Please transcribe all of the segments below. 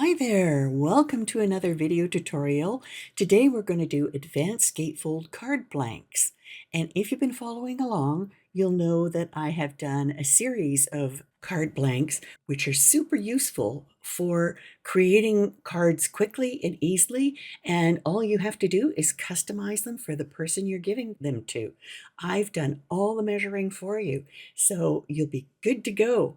Hi there, welcome to another video tutorial. Today we're going to do advanced gatefold card blanks. And if you've been following along, you'll know that I have done a series of card blanks which are super useful for creating cards quickly and easily, and all you have to do is customize them for the person you're giving them to. I've done all the measuring for you, so you'll be good to go.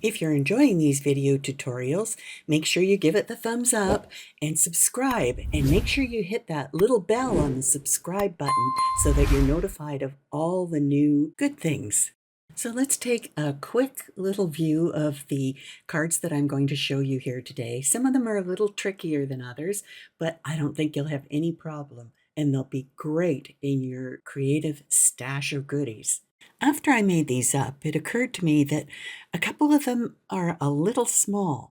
If you're enjoying these video tutorials, make sure you give it the thumbs up and subscribe, and make sure you hit that little bell on the subscribe button so that you're notified of all the new good things. So let's take a quick little view of the cards that I'm going to show you here today. Some of them are a little trickier than others, but I don't think you'll have any problem, and they'll be great in your creative stash of goodies. After I made these up, it occurred to me that a couple of them are a little small.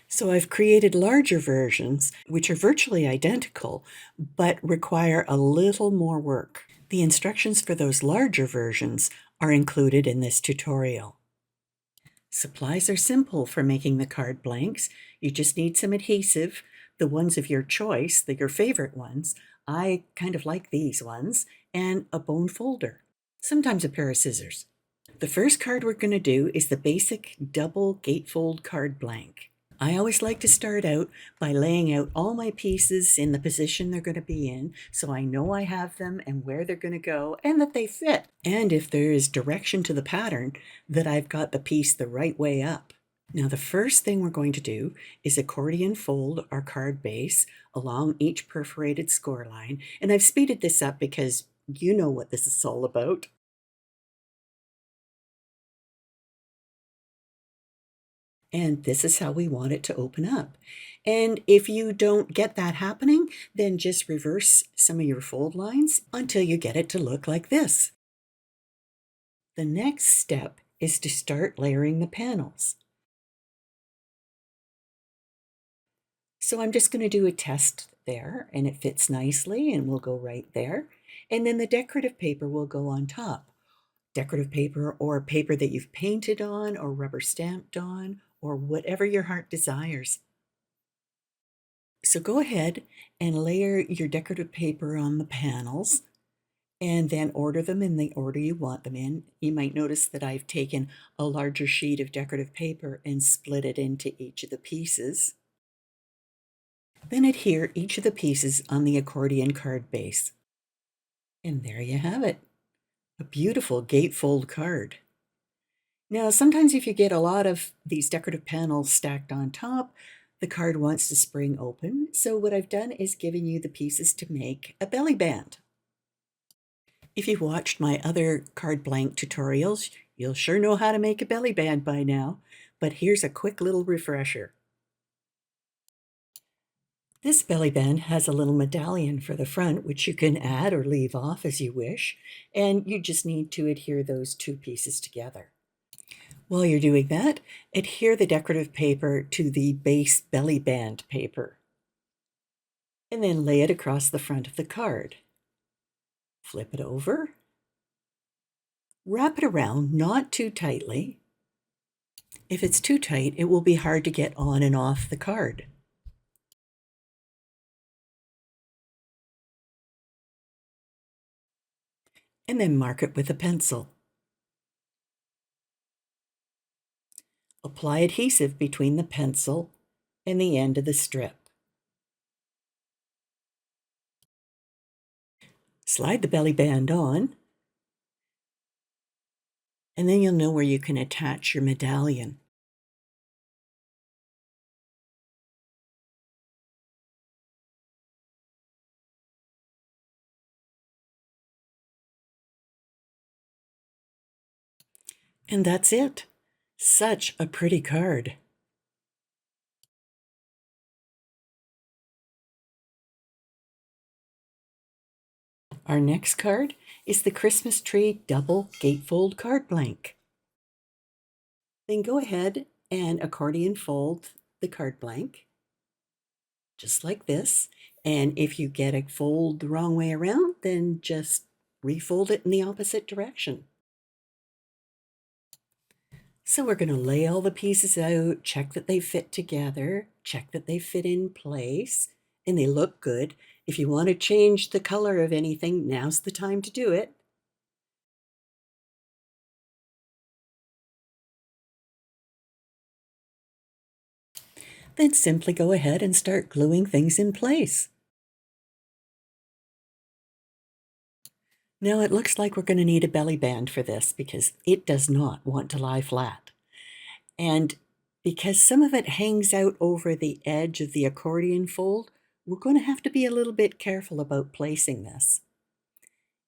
So I've created larger versions, which are virtually identical, but require a little more work. The instructions for those larger versions are included in this tutorial. Supplies are simple for making the card blanks. You just need some adhesive, the ones of your choice, your favorite ones. I kind of like these ones, and a bone folder. Sometimes a pair of scissors. The first card we're going to do is the basic double gatefold card blank. I always like to start out by laying out all my pieces in the position they're going to be in, so I know I have them and where they're going to go and that they fit. And if there is direction to the pattern, that I've got the piece the right way up. Now the first thing we're going to do is accordion fold our card base along each perforated score line, and I've speeded this up because you know what this is all about. And this is how we want it to open up. And if you don't get that happening, then just reverse some of your fold lines until you get it to look like this. The next step is to start layering the panels. So I'm just going to do a test there, and it fits nicely, and we'll go right there. And then the decorative paper will go on top. Decorative paper or paper that you've painted on or rubber stamped on or whatever your heart desires. So go ahead and layer your decorative paper on the panels and then order them in the order you want them in. You might notice that I've taken a larger sheet of decorative paper and split it into each of the pieces. Then adhere each of the pieces on the accordion card base. And there you have it, a beautiful gatefold card. Now, sometimes if you get a lot of these decorative panels stacked on top, the card wants to spring open. So what I've done is given you the pieces to make a belly band. If you've watched my other card blank tutorials, you'll sure know how to make a belly band by now, but here's a quick little refresher. This belly band has a little medallion for the front, which you can add or leave off as you wish, and you just need to adhere those two pieces together. While you're doing that, adhere the decorative paper to the base belly band paper, and then lay it across the front of the card. Flip it over, wrap it around, not too tightly. If it's too tight, it will be hard to get on and off the card. And then mark it with a pencil. Apply adhesive between the pencil and the end of the strip. Slide the belly band on, and then you'll know where you can attach your medallion. And that's it. Such a pretty card. Our next card is the Christmas tree double gatefold card blank. Then go ahead and accordion fold the card blank, just like this. And if you get a fold the wrong way around, then just refold it in the opposite direction. So we're going to lay all the pieces out, check that they fit together, check that they fit in place and they look good. If you want to change the color of anything, now's the time to do it. Then simply go ahead and start gluing things in place. Now it looks like we're going to need a belly band for this because it does not want to lie flat. And because some of it hangs out over the edge of the accordion fold, we're going to have to be a little bit careful about placing this.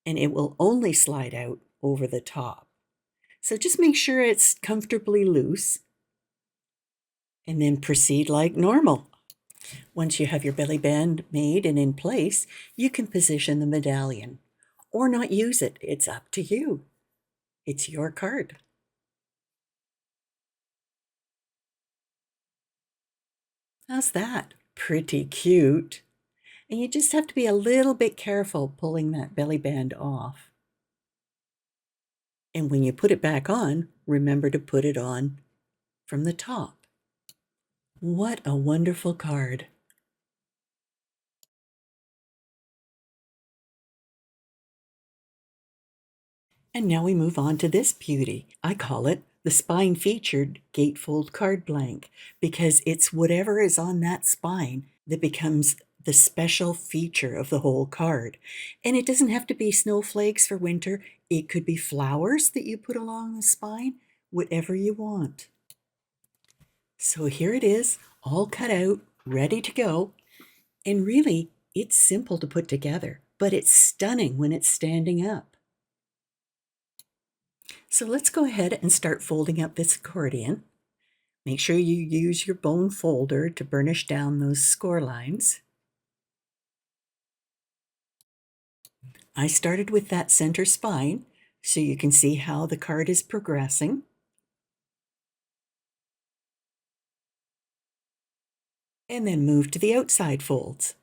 And it will only slide out over the top. So just make sure it's comfortably loose and then proceed like normal. Once you have your belly band made and in place, you can position the medallion or not use it. It's up to you. It's your card. How's that? Pretty cute. And you just have to be a little bit careful pulling that belly band off. And when you put it back on, remember to put it on from the top. What a wonderful card. And now we move on to this beauty. I call it the spine-featured gatefold card blank because it's whatever is on that spine that becomes the special feature of the whole card. And it doesn't have to be snowflakes for winter. It could be flowers that you put along the spine, whatever you want. So here it is, all cut out, ready to go. And really, it's simple to put together, but it's stunning when it's standing up. So let's go ahead and start folding up this accordion. Make sure you use your bone folder to burnish down those score lines. I started with that center spine so you can see how the card is progressing. And then move to the outside folds.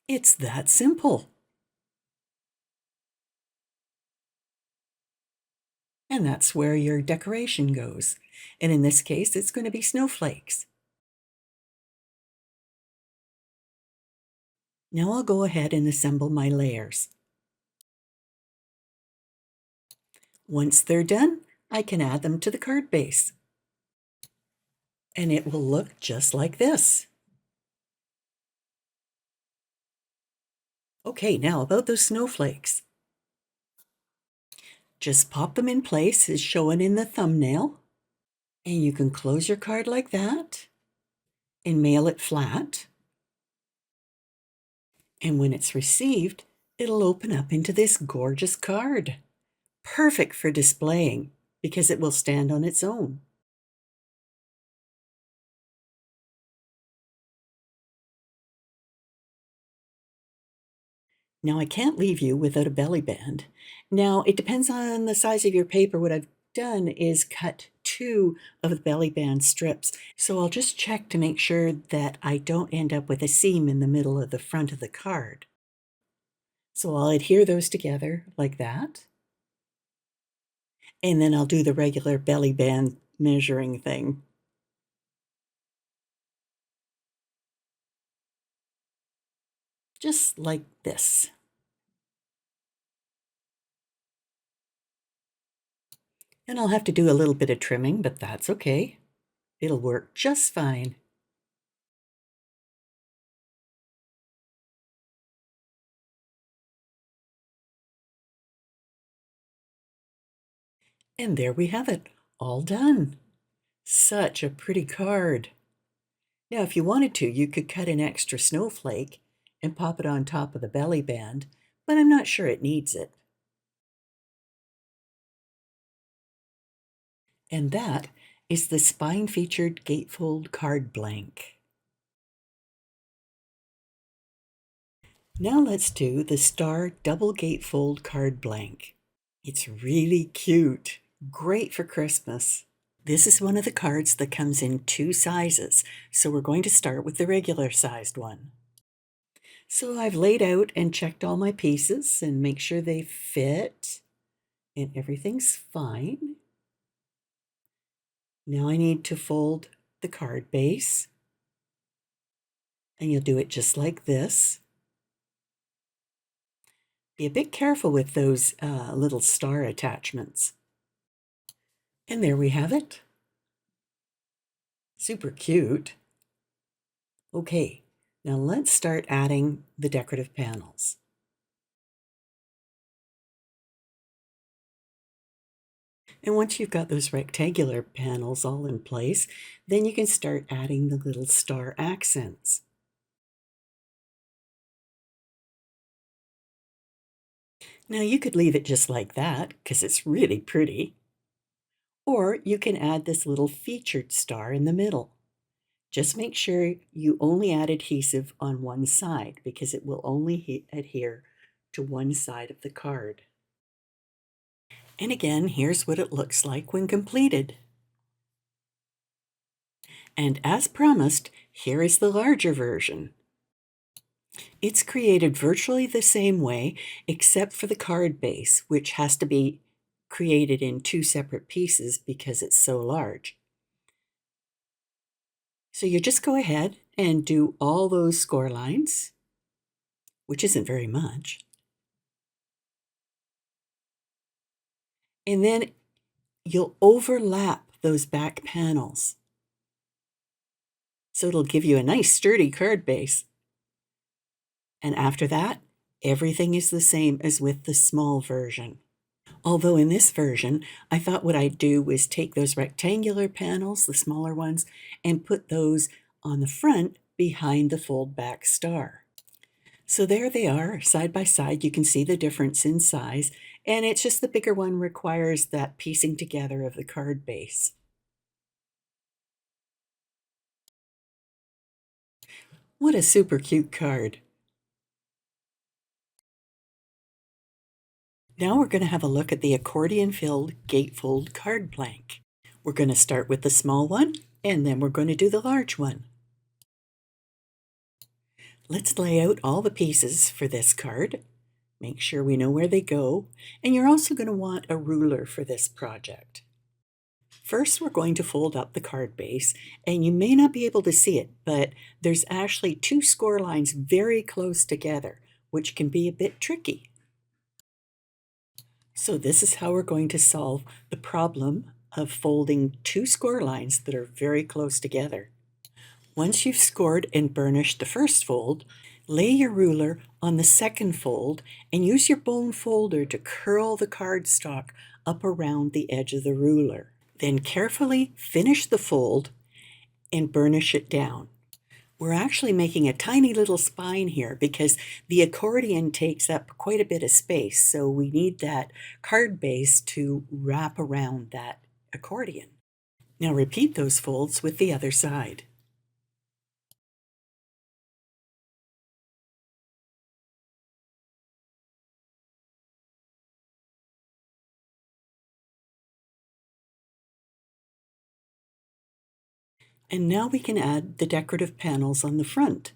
It's that simple. And that's where your decoration goes. And in this case, it's going to be snowflakes. Now I'll go ahead and assemble my layers. Once they're done, I can add them to the card base. And it will look just like this. Okay, now about those snowflakes. Just pop them in place as shown in the thumbnail. And you can close your card like that and mail it flat. And when it's received, it'll open up into this gorgeous card. Perfect for displaying because it will stand on its own. Now I can't leave you without a belly band. Now it depends on the size of your paper. What I've done is cut 2 of the belly band strips. So I'll just check to make sure that I don't end up with a seam in the middle of the front of the card. So I'll adhere those together like that. And then I'll do the regular belly band measuring thing. Just like this. And I'll have to do a little bit of trimming, but that's okay. It'll work just fine. And there we have it, all done. Such a pretty card. Now, if you wanted to, you could cut an extra snowflake and pop it on top of the belly band, but I'm not sure it needs it. And that is the spine-featured gatefold card blank. Now let's do the star double gatefold card blank. It's really cute, great for Christmas. This is one of the cards that comes in 2 sizes, so we're going to start with the regular sized one. So I've laid out and checked all my pieces and make sure they fit and everything's fine. Now I need to fold the card base, and you'll do it just like this. Be a bit careful with those little star attachments. And there we have it. Super cute. Okay, now let's start adding the decorative panels. And once you've got those rectangular panels all in place, then you can start adding the little star accents. Now you could leave it just like that because it's really pretty. Or you can add this little featured star in the middle. Just make sure you only add adhesive on one side because it will only adhere to one side of the card. And again, here's what it looks like when completed. And as promised, here is the larger version. It's created virtually the same way, except for the card base, which has to be created in two separate pieces because it's so large. So you just go ahead and do all those score lines, which isn't very much. And then you'll overlap those back panels. So it'll give you a nice sturdy card base. And after that, everything is the same as with the small version. Although in this version, I thought what I'd do was take those rectangular panels, the smaller ones, and put those on the front behind the fold back star. So there they are, side by side. You can see the difference in size, and it's just the bigger one requires that piecing together of the card base. What a super cute card. Now we're going to have a look at the accordion-filled gatefold card blank. We're going to start with the small one, and then we're going to do the large one. Let's lay out all the pieces for this card. Make sure we know where they go, and you're also going to want a ruler for this project. First, we're going to fold up the card base, and you may not be able to see it, but there's actually two score lines very close together, which can be a bit tricky. So this is how we're going to solve the problem of folding two score lines that are very close together. Once you've scored and burnished the first fold, lay your ruler on the second fold and use your bone folder to curl the cardstock up around the edge of the ruler. Then carefully finish the fold and burnish it down. We're actually making a tiny little spine here because the accordion takes up quite a bit of space, so we need that card base to wrap around that accordion. Now repeat those folds with the other side. And now we can add the decorative panels on the front,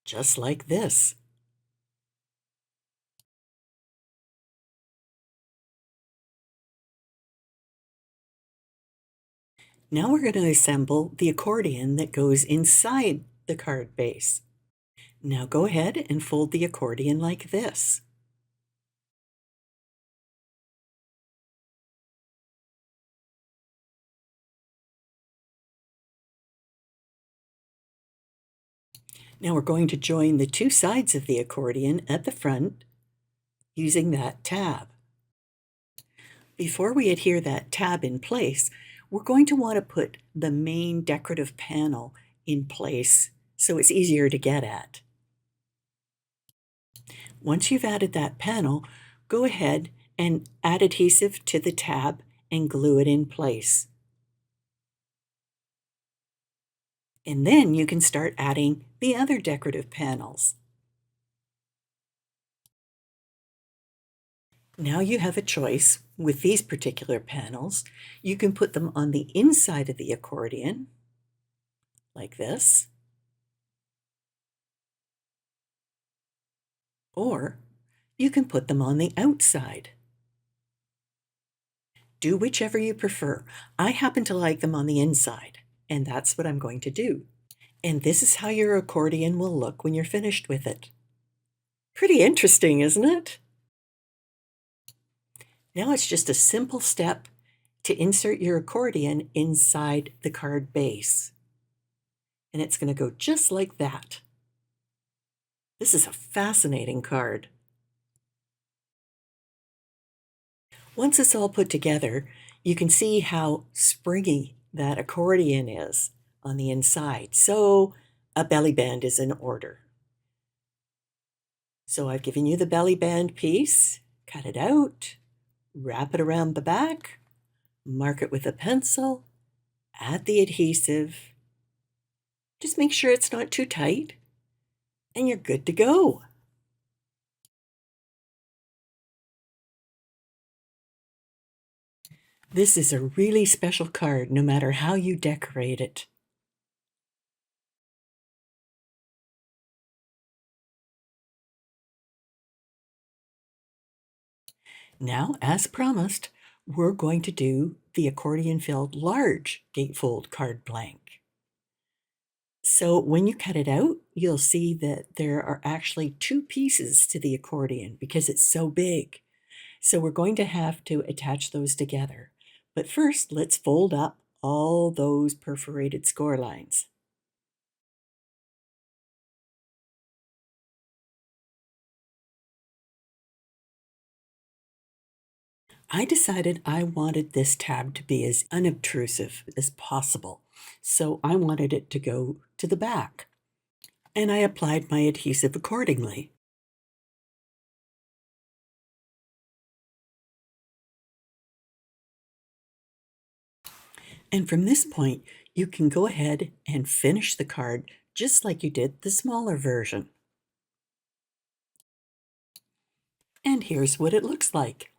just like this. Now we're going to assemble the accordion that goes inside the card base. Now go ahead and fold the accordion like this. Now we're going to join the two sides of the accordion at the front using that tab. Before we adhere that tab in place, we're going to want to put the main decorative panel in place so it's easier to get at. Once you've added that panel, go ahead and add adhesive to the tab and glue it in place. And then you can start adding the other decorative panels. Now you have a choice with these particular panels. You can put them on the inside of the accordion, like this. or you can put them on the outside. Do whichever you prefer. I happen to like them on the inside, and that's what I'm going to do. And this is how your accordion will look when you're finished with it. Pretty interesting, isn't it? Now it's just a simple step to insert your accordion inside the card base. And it's going to go just like that. This is a fascinating card. Once it's all put together, you can see how springy that accordion is on the inside. So a belly band is in order. So I've given you the belly band piece, cut it out, wrap it around the back, mark it with a pencil, add the adhesive. Just make sure it's not too tight, and you're good to go. This is a really special card, no matter how you decorate it. Now, as promised, we're going to do the accordion-filled large gatefold card blank. So when you cut it out, you'll see that there are actually two pieces to the accordion because it's so big. So we're going to have to attach those together. But first, let's fold up all those perforated score lines. I decided I wanted this tab to be as unobtrusive as possible, so I wanted it to go to the back, and I applied my adhesive accordingly. And from this point, you can go ahead and finish the card just like you did the smaller version. And here's what it looks like.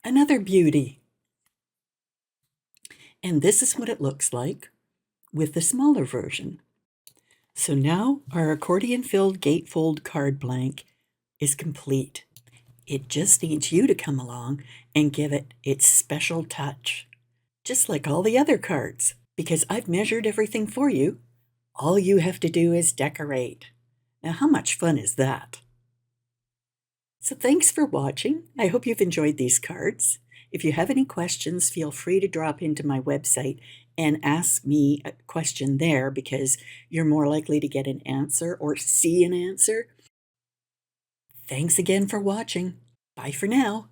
Another beauty. And this is what it looks like with the smaller version. So now our accordion-filled gatefold card blank is complete. It just needs you to come along and give it its special touch, just like all the other cards, because I've measured everything for you. All you have to do is decorate. Now, how much fun is that? So thanks for watching. I hope you've enjoyed these cards. If you have any questions, feel free to drop into my website and ask me a question there because you're more likely to get an answer or see an answer. Thanks again for watching. Bye for now.